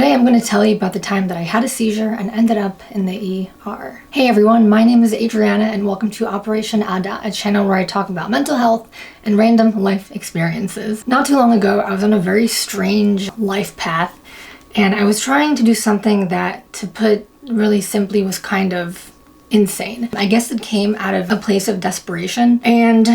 Today I'm going to tell you about the time that I had a seizure and ended up in the ER. Hey everyone, my name is Adriana and welcome to Operation 𝘽𝙁𝘼, a channel where I talk about mental health and random life experiences. Not too long ago, I was on a very strange life path and I was trying to do something that, to put really simply, was kind of insane. I guess it came out of a place of desperation, and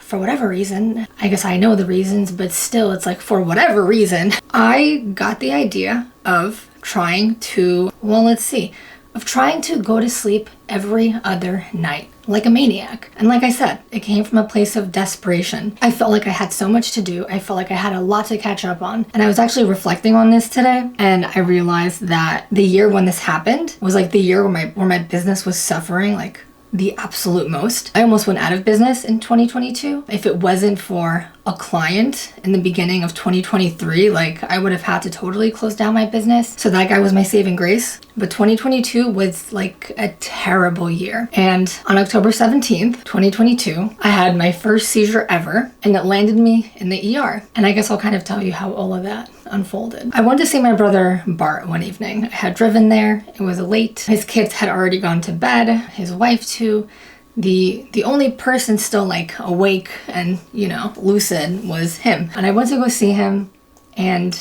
for whatever reason, I guess I know the reasons, but still, it's like, for whatever reason, I got the idea of trying to, of trying to go to sleep every other night, like a maniac. And like I said, it came from a place of desperation. I felt like I had so much to do. I felt like I had a lot to catch up on. And I was actually reflecting on this today, and I realized that the year when this happened was like the year where my business was suffering, like, the absolute most. I almost went out of business in 2022. If it wasn't for a client in the beginning of 2023, like, I would have had to totally close down my business. So that guy was my saving grace. But 2022 was like a terrible year. And on October 17th, 2022, I had my first seizure ever, and it landed me in the ER. And I guess I'll kind of tell you how all of that unfolded. I went to see my brother Bart one evening. I had driven there. It was late. His kids had already gone to bed, his wife too. The only person still like awake and, you know, lucid was him. And I went to go see him and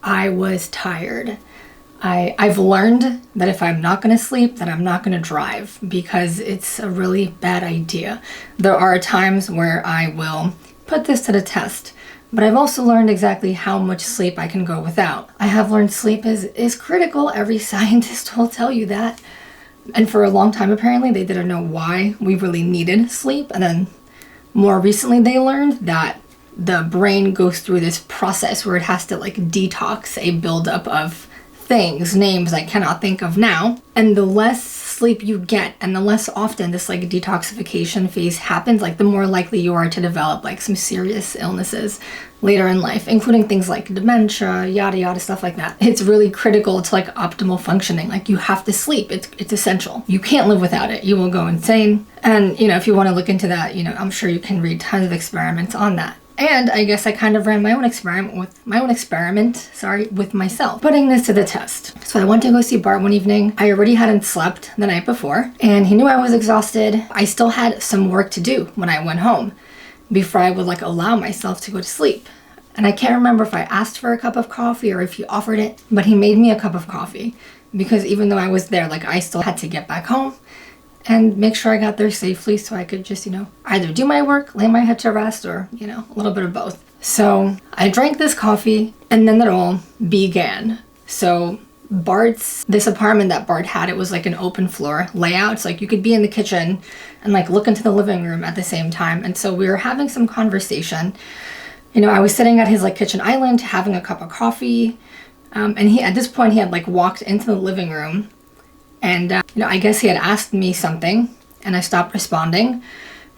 I was tired. I've learned that if I'm not gonna sleep, that I'm not gonna drive, because it's a really bad idea. There are times where I will put this to the test, but I've also learned exactly how much sleep I can go without. I have learned sleep is critical. Every scientist will tell you that. And for a long time, apparently, they didn't know why we really needed sleep. And then more recently, they learned that the brain goes through this process where it has to like detox a buildup of things, names I cannot think of now. And the less sleep you get and the less often this like detoxification phase happens, like the more likely you are to develop like some serious illnesses later in life, including things like dementia, yada yada, stuff like that. It's really critical to like optimal functioning. Like, you have to sleep. It's essential. You can't live without it. You will go insane. And, you know, if you want to look into that, you know, I'm sure you can read tons of experiments on that. And I guess I kind of ran my own experiment with myself, putting this to the test. So I went to go see Bart one evening. I already hadn't slept the night before, and he knew I was exhausted. I still had some work to do when I went home before I would like allow myself to go to sleep. And I can't remember if I asked for a cup of coffee or if he offered it, but he made me a cup of coffee, because even though I was there, like, I still had to get back home and make sure I got there safely so I could just, you know, either do my work, lay my head to rest, or, you know, a little bit of both. So I drank this coffee, and then it all began. So this apartment that Bart had, it was like an open floor layout. So like you could be in the kitchen and like look into the living room at the same time. And so we were having some conversation. You know, I was sitting at his like kitchen island having a cup of coffee. And at this point he had like walked into the living room. And, you know, I guess he had asked me something and I stopped responding,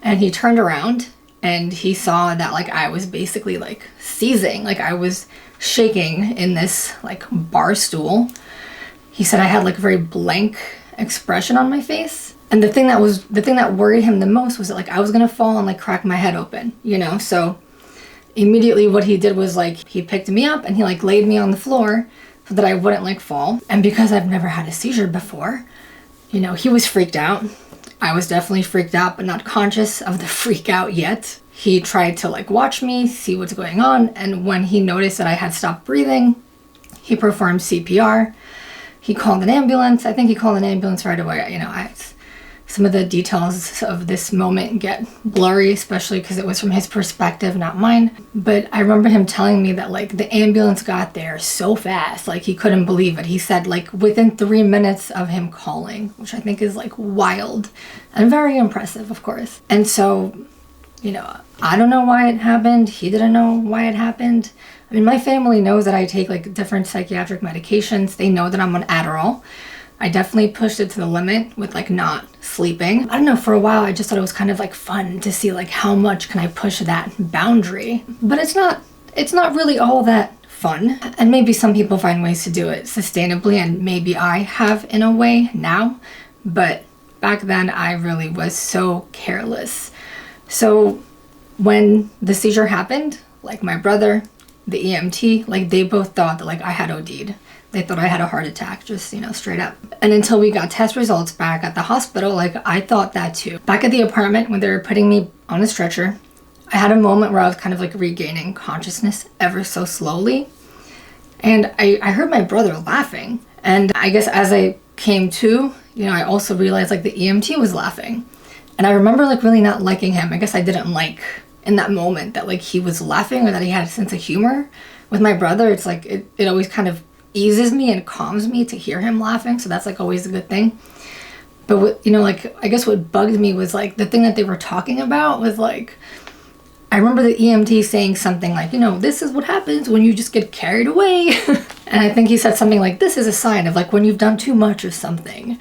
and he turned around and he saw that like I was basically like seizing, like I was shaking in this like bar stool. He said I had like a very blank expression on my face. And the thing that worried him the most was that like I was gonna fall and like crack my head open, you know? So immediately what he did was like he picked me up and he like laid me on the floor so that I wouldn't like fall. And because I've never had a seizure before, you know, he was freaked out. I was definitely freaked out, but not conscious of the freak out yet. He tried to like watch me, see what's going on. And when he noticed that I had stopped breathing, he performed CPR. He called an ambulance. I think he called an ambulance right away. You know, some of the details of this moment get blurry, especially because it was from his perspective, not mine. But I remember him telling me that like the ambulance got there so fast, like he couldn't believe it. He said like within 3 minutes of him calling, which I think is like wild and very impressive, of course. And so, you know, I don't know why it happened. He didn't know why it happened. I mean, my family knows that I take like different psychiatric medications. They know that I'm on Adderall. I definitely pushed it to the limit with like not sleeping. I don't know, for a while I just thought it was kind of like fun to see like how much can I push that boundary. But it's not really all that fun. And maybe some people find ways to do it sustainably, and maybe I have in a way now. But back then I really was so careless. So when the seizure happened, like my brother the EMT, like they both thought that like I had OD'd. They thought I had a heart attack, just, you know, straight up. And until we got test results back at the hospital, like I thought that too. Back at the apartment when they were putting me on a stretcher, I had a moment where I was kind of like regaining consciousness ever so slowly. And I heard my brother laughing. And I guess as I came to, you know, I also realized like the EMT was laughing. And I remember like really not liking him. I guess I didn't like in that moment that like he was laughing or that he had a sense of humor. With my brother, it's like it always kind of eases me and calms me to hear him laughing. So that's like always a good thing. But what, you know, like I guess what bugged me was like the thing that they were talking about was like, I remember the EMT saying something like, you know, this is what happens when you just get carried away. And I think he said something like, this is a sign of like when you've done too much of something,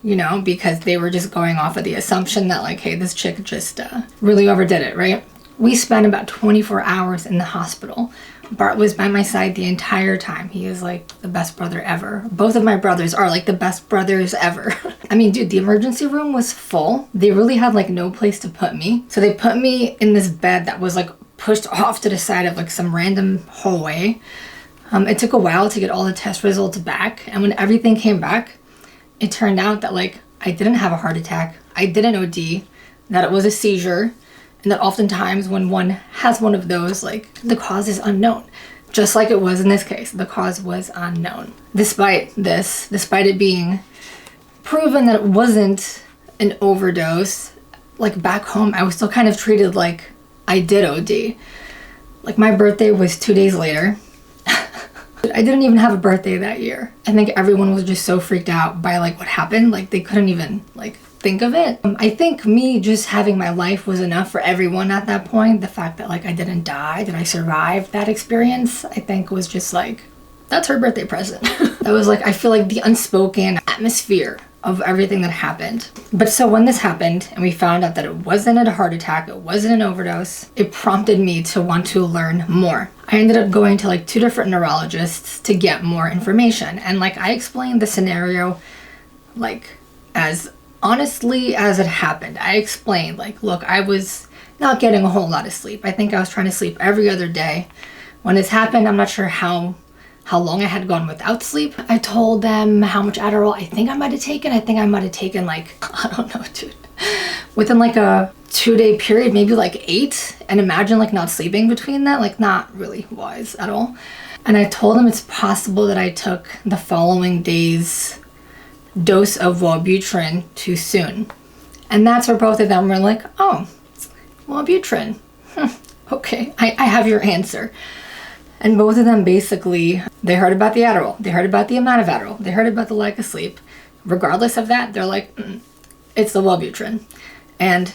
you know, because they were just going off of the assumption that like, hey, this chick just really overdid it, right? We spent about 24 hours in the hospital. Bart was by my side the entire time. He is like the best brother ever. Both of my brothers are like the best brothers ever. I mean, dude, the emergency room was full. They really had like no place to put me. So they put me in this bed that was like pushed off to the side of like some random hallway. It took a while to get all the test results back. And when everything came back, it turned out that like I didn't have a heart attack. I didn't OD, that it was a seizure. And that oftentimes when one has one of those, like the cause is unknown. Just like it was in this case, the cause was unknown. Despite this, despite it being proven that it wasn't an overdose, like back home, I was still kind of treated like I did OD. Like my birthday was 2 days later. I didn't even have a birthday that year. I think everyone was just so freaked out by like what happened. Like they couldn't even like think of it. I think me just having my life was enough for everyone at that point. The fact that like I didn't die, that I survived that experience, I think was just like, that's her birthday present. That was like, I feel like the unspoken atmosphere of everything that happened. But so when this happened and we found out that it wasn't a heart attack, it wasn't an overdose, it prompted me to want to learn more. I ended up going to like 2 different neurologists to get more information. And like I explained the scenario like as honestly as it happened. I explained like, look, I was not getting a whole lot of sleep. I think I was trying to sleep every other day. When this happened, I'm not sure how long I had gone without sleep. I told them how much Adderall I think I might have taken. I think I might have taken like, I don't know, dude. Within like a 2-day period, maybe like 8. And imagine like not sleeping between that, like not really wise at all. And I told them it's possible that I took the following day's dose of Wellbutrin too soon. And that's where both of them were like, oh, Wellbutrin. Okay, I have your answer. And both of them basically, they heard about the Adderall. They heard about the amount of Adderall. They heard about the lack of sleep. Regardless of that, they're like, it's the Wellbutrin. And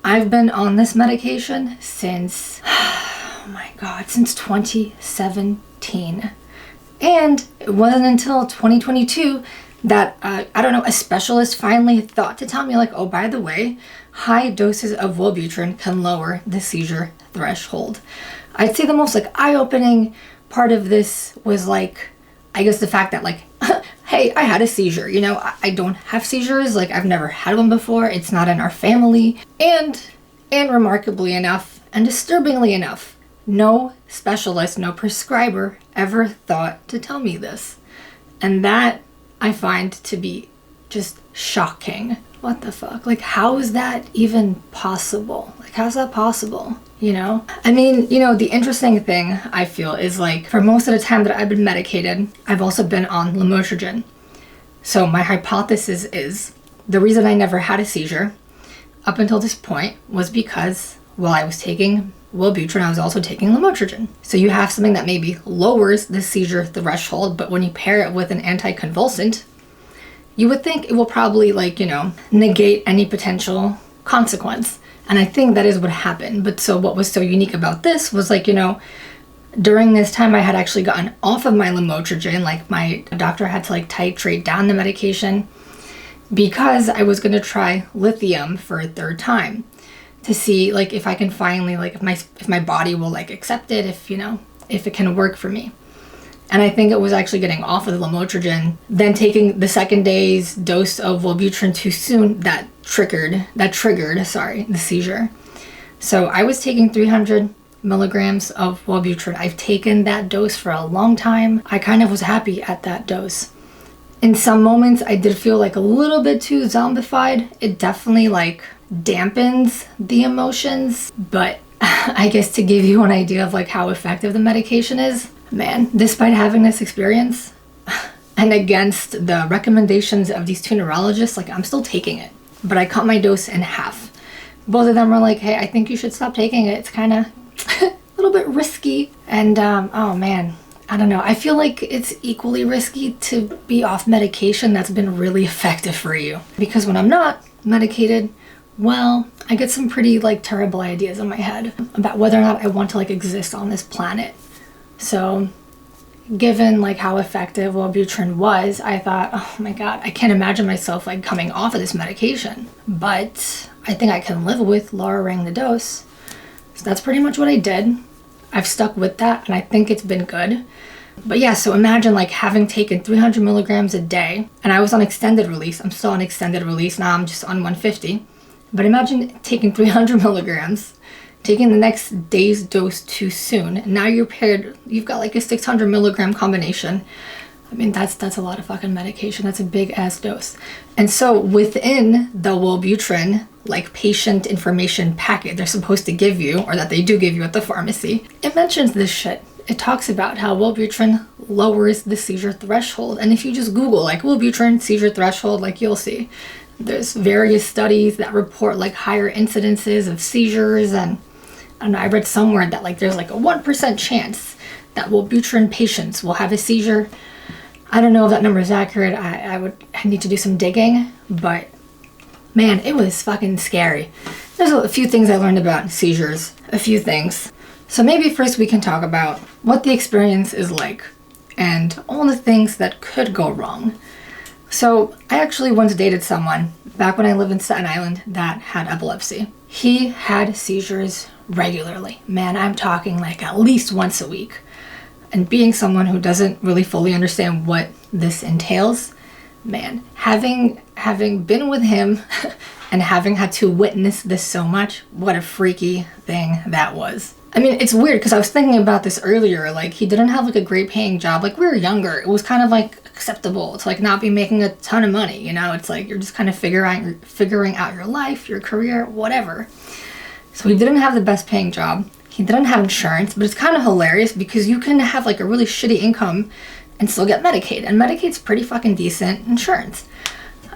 I've been on this medication since, oh my God, since 2017. And it wasn't until 2022 that, I don't know, a specialist finally thought to tell me like, oh, by the way, high doses of Wellbutrin can lower the seizure threshold. I'd say the most like eye-opening part of this was like, I guess the fact that like, hey, I had a seizure, you know, I don't have seizures, like I've never had one before, it's not in our family. And remarkably enough, and disturbingly enough, no specialist, no prescriber ever thought to tell me this. And that I find to be just shocking. What the fuck? Like, how is that even possible? Like, how's that possible? You know? I mean, you know, the interesting thing I feel is like, for most of the time that I've been medicated, I've also been on lamotrigine. So my hypothesis is the reason I never had a seizure up until this point was because while I was taking Wellbutrin, I was also taking lamotrigine. So you have something that maybe lowers the seizure threshold, but when you pair it with an anticonvulsant, you would think it will probably like, you know, negate any potential consequence. And I think that is what happened. But so what was so unique about this was like, you know, during this time I had actually gotten off of my lamotrigine, like my doctor had to like titrate down the medication because I was going to try lithium for a 3rd time to see like if I can finally like if my body will like accept it, if, you know, if it can work for me. And I think it was actually getting off of the lamotrigine, then taking the 2nd day's dose of Wellbutrin too soon that triggered the seizure. So I was taking 300 milligrams of Wellbutrin. I've taken that dose for a long time. I kind of was happy at that dose. In some moments, I did feel like a little bit too zombified. It definitely like dampens the emotions, but I guess to give you an idea of like how effective the medication is, man, despite having this experience and against the recommendations of these two neurologists, like I'm still taking it, but I cut my dose in half. Both of them were like, hey, I think you should stop taking it. It's kind of a little bit risky. And oh man, I don't know. I feel like it's equally risky to be off medication that's been really effective for you. Because when I'm not medicated, well, I get some pretty like terrible ideas in my head about whether or not I want to like exist on this planet. So given like how effective Wellbutrin was, I thought, oh my God, I can't imagine myself like coming off of this medication. But I think I can live with lowering the dose. So that's pretty much what I did. I've stuck with that and I think it's been good. But yeah, so imagine like having taken 300 milligrams a day, and I was on extended release. I'm still on extended release. Now I'm just on 150. But imagine taking 300 milligrams, taking the next day's dose too soon. And now you've got like a 600 milligram combination. I mean, that's a lot of fucking medication. That's a big ass dose. And so within the Wellbutrin, like patient information packet they're supposed to give you, or that they do give you at the pharmacy, it mentions this shit. It talks about how Wellbutrin lowers the seizure threshold. And if you just Google like Wellbutrin seizure threshold, like you'll see there's various studies that report like higher incidences of seizures. And I don't know, I read somewhere that like there's like a 1% chance that Wellbutrin patients will have a seizure. I don't know if that number is accurate. I need to do some digging, but man, it was fucking scary. There's a few things I learned about seizures, a few things. So maybe first we can talk about what the experience is like and all the things that could go wrong. So I actually once dated someone back when I lived in Staten Island that had epilepsy. He had seizures regularly. Man, I'm talking like at least once a week. And being someone who doesn't really fully understand what this entails, man, having been with him and having had to witness this so much, what a freaky thing that was. I mean, it's weird because I was thinking about this earlier. Like, he didn't have like a great paying job. Like, we were younger. It was kind of like acceptable to like not be making a ton of money, you know? It's like you're just kind of figuring out your life, your career, whatever. So he didn't have the best paying job. He didn't have insurance, but it's kind of hilarious because you can have like a really shitty income and still get Medicaid. And Medicaid's pretty fucking decent insurance.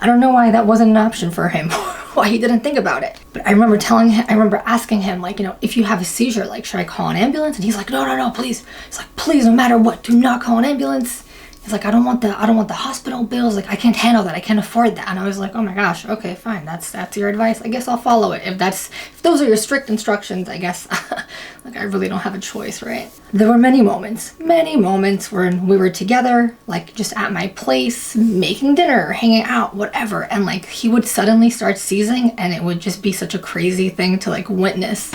I don't know why that wasn't an option for him, why he didn't think about it. But I remember asking him, like, you know, if you have a seizure, like, should I call an ambulance? And he's like, no, please. He's like, please, no matter what, do not call an ambulance. He's like, I don't want the hospital bills. Like, I can't handle that. I can't afford that. And I was like, oh my gosh, okay, fine. That's your advice. I guess I'll follow it. If those are your strict instructions, I guess, like, I really don't have a choice, right? There were many moments when we were together, like just at my place, making dinner, hanging out, whatever. And like, he would suddenly start seizing and it would just be such a crazy thing to like witness.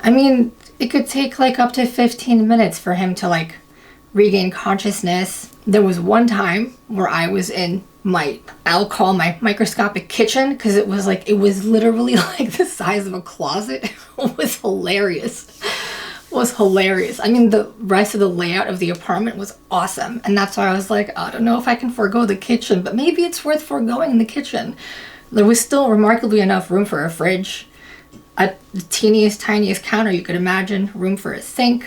I mean, it could take like up to 15 minutes for him to like regain consciousness. There was one time where I was in I'll call my microscopic kitchen, because it was literally like the size of a closet. It was hilarious. I mean, the rest of the layout of the apartment was awesome. And that's why I was like, I don't know if I can forego the kitchen, but maybe it's worth foregoing the kitchen. There was still remarkably enough room for a fridge, a teeniest, tiniest counter you could imagine, room for a sink.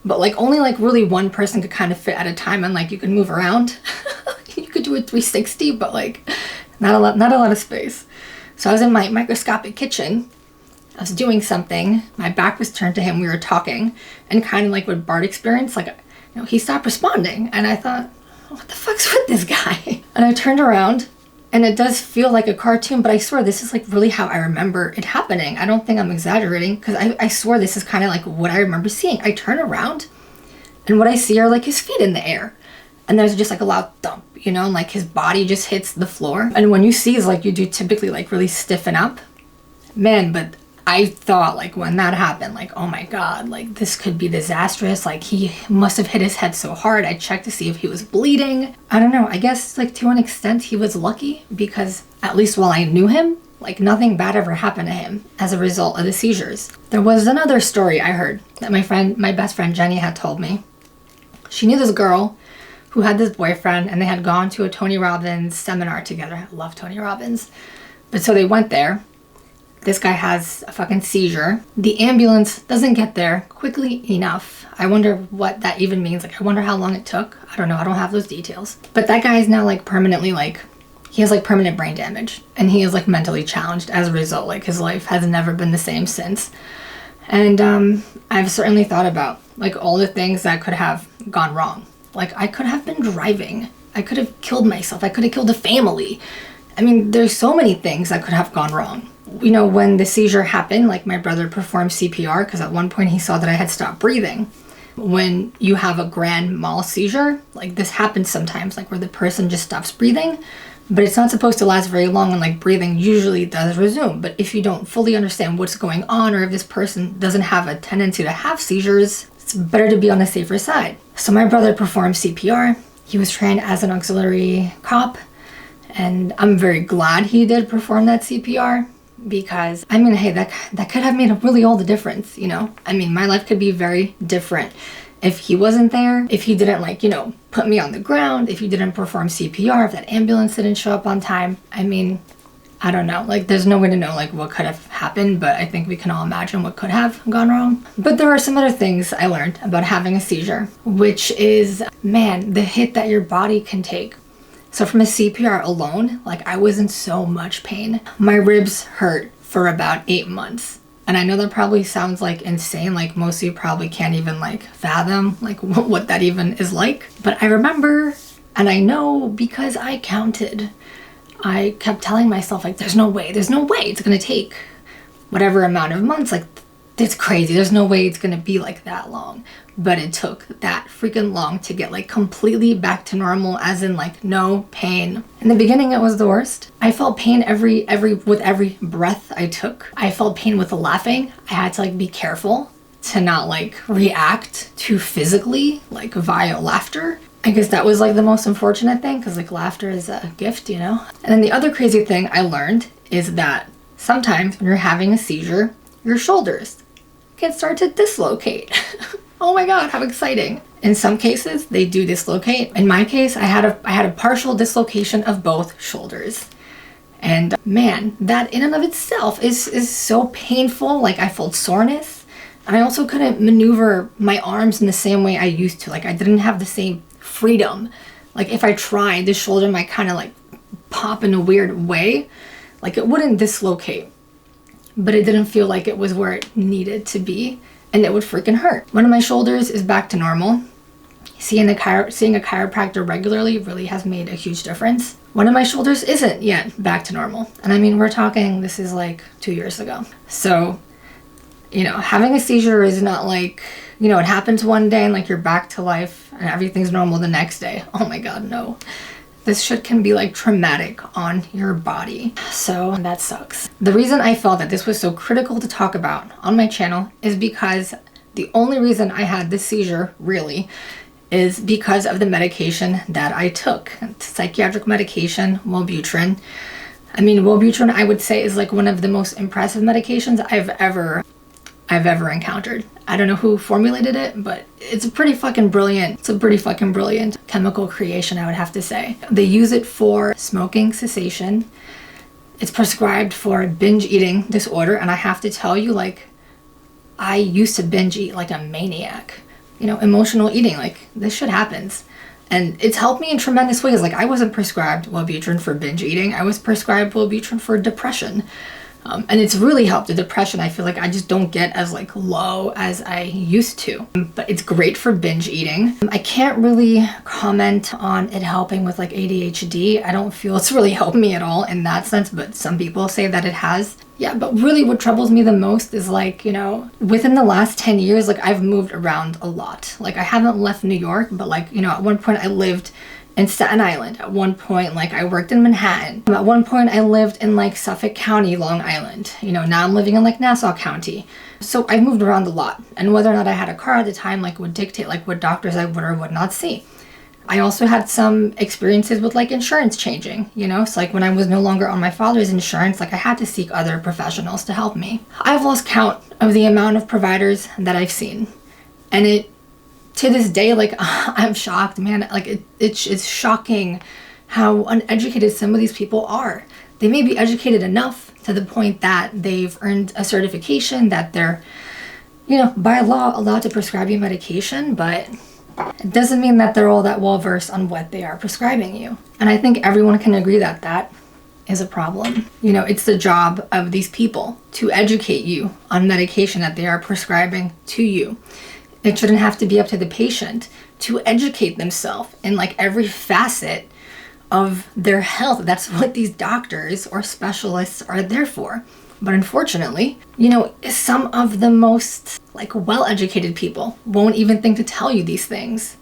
But like only like really one person could kind of fit at a time, and like you could move around. You could do a 360, but like not a lot of space. So I was in my microscopic kitchen. I was doing something. My back was turned to him. We were talking, and kind of like what Bart experienced, like, you know, he stopped responding, and I thought, what the fuck's with this guy? And I turned around, and it does feel like a cartoon, but I swear this is like really how I remember it happening. I don't think I'm exaggerating, because I swear this is kind of like what I remember seeing. I turn around, and what I see are like his feet in the air. And there's just like a loud thump, you know, and like his body just hits the floor. And when you seize, like you do typically like really stiffen up. Man, but I thought like when that happened, like, oh my God, like this could be disastrous. Like he must have hit his head so hard. I checked to see if he was bleeding. I don't know. I guess like to an extent he was lucky, because at least while I knew him, Like nothing bad ever happened to him as a result of the seizures. There was another story I heard that my best friend Jenny had told me. She knew this girl who had this boyfriend, and they had gone to a Tony Robbins seminar together. I love Tony Robbins. But so they went there. This guy has a fucking seizure. The ambulance doesn't get there quickly enough. I wonder what that even means. Like, I wonder how long it took. I don't know. I don't have those details. But that guy is now like permanently like, he has like permanent brain damage, and he is like mentally challenged as a result. Like his life has never been the same since. And I've certainly thought about like all the things that could have gone wrong. Like I could have been driving. I could have killed myself. I could have killed a family. I mean, there's so many things that could have gone wrong. You know, when the seizure happened, like my brother performed CPR because at one point he saw that I had stopped breathing. When you have a grand mal seizure, like this happens sometimes, like where the person just stops breathing, but it's not supposed to last very long, and like breathing usually does resume. But if you don't fully understand what's going on, or if this person doesn't have a tendency to have seizures, it's better to be on the safer side. So my brother performed CPR. He was trained as an auxiliary cop, and I'm very glad he did perform that CPR. Because, I mean, hey, that could have made really all the difference, you know? I mean, my life could be very different if he wasn't there, if he didn't, like, you know, put me on the ground, if he didn't perform CPR, if that ambulance didn't show up on time. I mean, I don't know. Like, there's no way to know, like, what could have happened, but I think we can all imagine what could have gone wrong. But there are some other things I learned about having a seizure, which is, man, the hit that your body can take. So from a CPR alone, like I was in so much pain. My ribs hurt for about 8 months. And I know that probably sounds like insane. Like most of you probably can't even like fathom like what that even is like. But I remember, and I know because I counted, I kept telling myself like, there's no way it's gonna take whatever amount of months. Like it's crazy. There's no way it's gonna be like that long. But it took that freaking long to get like completely back to normal, as in like no pain. In the beginning, it was the worst. I felt pain with every breath I took. I felt pain with the laughing. I had to like be careful to not like react too physically, like via laughter. I guess that was like the most unfortunate thing, because like laughter is a gift, you know? And then the other crazy thing I learned is that sometimes when you're having a seizure, your shoulders can start to dislocate. Oh my God, how exciting. In some cases, they do dislocate. In my case, I had a partial dislocation of both shoulders. And man, that in and of itself is so painful. Like I felt soreness. And I also couldn't maneuver my arms in the same way I used to. Like I didn't have the same freedom. Like if I tried, the shoulder might kind of like pop in a weird way. Like it wouldn't dislocate, but it didn't feel like it was where it needed to be. And it would freaking hurt. One of my shoulders is back to normal. Seeing a chiropractor regularly really has made a huge difference. One of my shoulders isn't yet back to normal. And I mean, we're talking, this is like 2 years ago. So, you know, having a seizure is not like, you know, it happens one day and like you're back to life and everything's normal the next day. Oh my God, no. This shit can be like traumatic on your body. So that sucks. The reason I felt that this was so critical to talk about on my channel is because the only reason I had this seizure really is because of the medication that I took. It's psychiatric medication, Wellbutrin. I mean, Wellbutrin I would say is like one of the most impressive medications I've ever encountered. I don't know who formulated it, but it's a pretty fucking brilliant chemical creation, I would have to say. They use it for smoking cessation. It's prescribed for binge eating disorder, and I have to tell you, like, I used to binge eat like a maniac. You know, emotional eating, like this shit happens. And it's helped me in tremendous ways. Like I wasn't prescribed Wellbutrin for binge eating. I was prescribed Wellbutrin for depression. And it's really helped the depression. I feel like I just don't get as like low as I used to, but it's great for binge eating. I can't really comment on it helping with like ADHD. I don't feel it's really helped me at all in that sense, but some people say that it has. Yeah, but really what troubles me the most is like, you know, within the last 10 years, like I've moved around a lot. Like I haven't left New York, but like, you know, at one point I lived in Staten Island. At one point, like I worked in Manhattan. At one point I lived in like Suffolk County, Long Island. You know, now I'm living in like Nassau County. So I moved around a lot. And whether or not I had a car at the time, like would dictate like what doctors I would or would not see. I also had some experiences with like insurance changing, you know, so like when I was no longer on my father's insurance, like I had to seek other professionals to help me. I've lost count of the amount of providers that I've seen, and it, to this day, like I'm shocked, man. Like it's shocking how uneducated some of these people are. They may be educated enough to the point that they've earned a certification that they're, you know, by law allowed to prescribe you medication, but it doesn't mean that they're all that well versed on what they are prescribing you. And I think everyone can agree that that is a problem. You know, it's the job of these people to educate you on medication that they are prescribing to you. It shouldn't have to be up to the patient to educate themselves in like every facet of their health. That's what these doctors or specialists are there for. But unfortunately, you know, some of the most like well-educated people won't even think to tell you these things.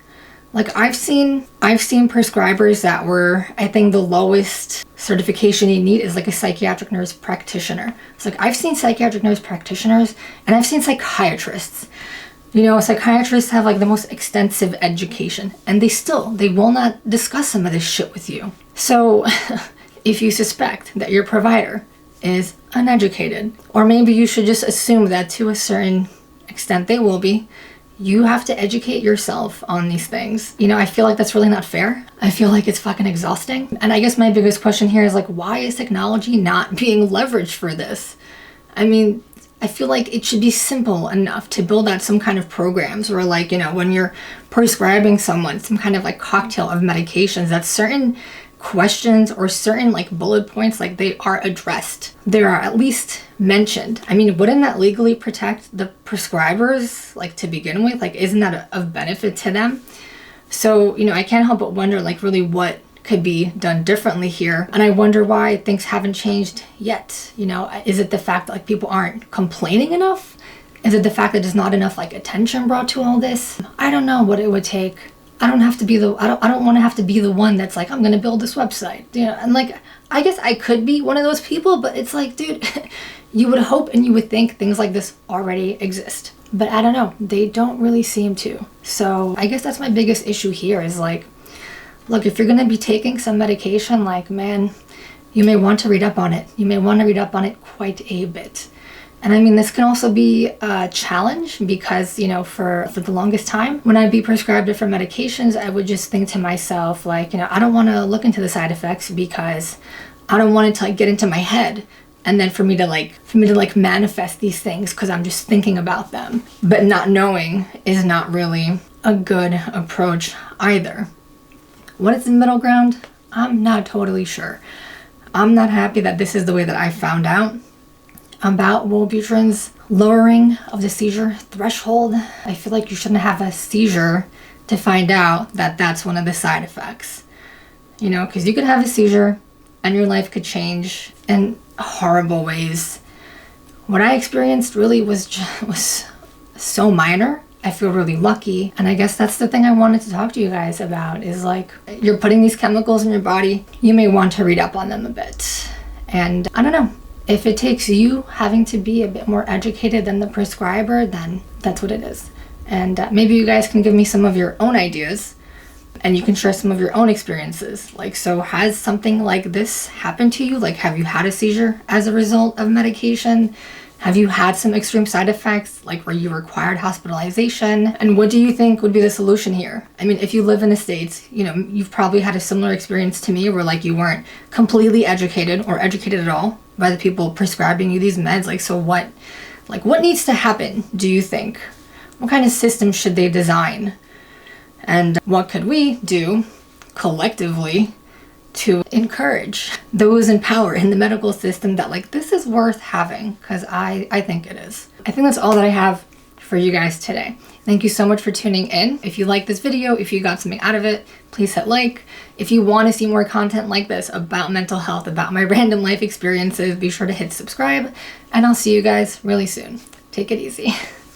Like I've seen prescribers that were, I think the lowest certification you need is like a psychiatric nurse practitioner. It's like I've seen psychiatric nurse practitioners and I've seen psychiatrists. You know, psychiatrists have like the most extensive education, and they will not discuss some of this shit with you. So if you suspect that your provider is uneducated, or maybe you should just assume that to a certain extent they will be, you have to educate yourself on these things. You know, I feel like that's really not fair. I feel like it's fucking exhausting. And I guess my biggest question here is like, why is technology not being leveraged for this? I mean, I feel like it should be simple enough to build out some kind of programs where, like, you know, when you're prescribing someone some kind of like cocktail of medications, that certain questions or certain like bullet points, like they are addressed. They are at least mentioned. I mean, wouldn't that legally protect the prescribers, like to begin with? Like, isn't that of benefit to them? So, you know, I can't help but wonder like really what could be done differently here. And I wonder why things haven't changed yet. You know, is it the fact that like people aren't complaining enough? Is it the fact that there's not enough like attention brought to all this? I don't know what it would take. I don't have to be the, I don't want to have to be the one that's like, I'm going to build this website. You know, and like, I guess I could be one of those people, but it's like, dude, you would hope and you would think things like this already exist. But I don't know, they don't really seem to. So I guess that's my biggest issue here is like, look, if you're going to be taking some medication, like, man, you may want to read up on it. You may want to read up on it quite a bit. And I mean, this can also be a challenge because, you know, for the longest time, when I'd be prescribed different medications, I would just think to myself, like, you know, I don't want to look into the side effects because I don't want it to like get into my head. And then for me to manifest these things because I'm just thinking about them. But not knowing is not really a good approach either. What is the middle ground? I'm not totally sure. I'm not happy that this is the way that I found out about Wellbutrin's lowering of the seizure threshold. I feel like you shouldn't have a seizure to find out that that's one of the side effects. You know, because you could have a seizure and your life could change in horrible ways. What I experienced really was so minor. I feel really lucky. And I guess that's the thing I wanted to talk to you guys about is like, you're putting these chemicals in your body. You may want to read up on them a bit. And I don't know, if it takes you having to be a bit more educated than the prescriber, then that's what it is. And maybe you guys can give me some of your own ideas and you can share some of your own experiences. Like, so has something like this happened to you? Like, have you had a seizure as a result of medication? Have you had some extreme side effects, like where you required hospitalization? And what do you think would be the solution here? I mean, if you live in the States, you know, you've probably had a similar experience to me where like you weren't completely educated or educated at all by the people prescribing you these meds. Like, so what needs to happen, do you think? What kind of system should they design? And what could we do collectively to encourage those in power in the medical system that like this is worth having? Because I think it is. I think that's all that I have for you guys today. Thank you so much for tuning in. If you like this video, if you got something out of it, please hit like. If you want to see more content like this about mental health, about my random life experiences, be sure to hit subscribe, and I'll see you guys really soon. Take it easy.